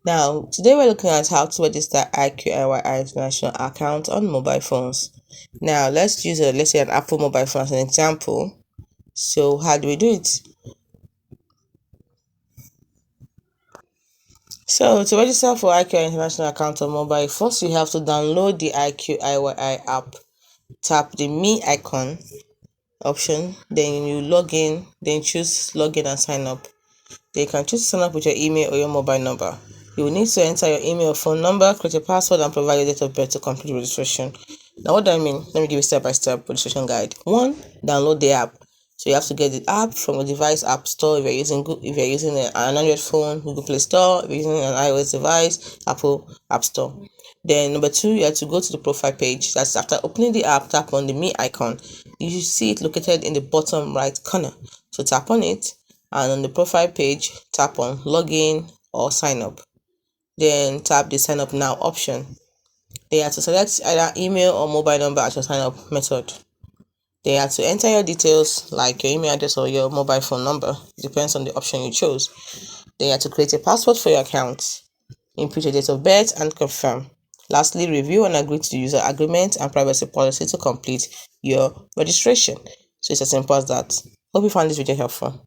Now, today we're looking at how to register iQIYI international account on mobile phones. Now, let's use let's say an Apple mobile phone as an example. So, how do we do it? So, to register for iQIYI international account on mobile, first you have to download the iQIYI app. Tap the Me icon option, then you log in, then choose login and sign up. Then you can choose to sign up with your email or your mobile number. You will need to enter your email or phone number, create a password, and provide your date of birth to complete registration. Now, what do I mean? Let me give you step-by-step registration guide. 1. Download the app. So you have to get the app from a device app store. If you're using an Android phone, Google Play Store. If you're using an iOS device, Apple App Store. Then number 2, you have to go to the profile page. That's after opening the app, tap on the Me icon. You see it located in the bottom right corner. So tap on it, and on the profile page, tap on login or sign up. Then tap the sign up now option. Then you have to select either email or mobile number as your sign up method. Then you have to enter your details like your email address or your mobile phone number. Depends on the option you chose. Then you have to create a password for your account. Input your date of birth and confirm. Lastly, review and agree to the user agreement and privacy policy to complete your registration. So it's as simple as that. Hope you found this video helpful.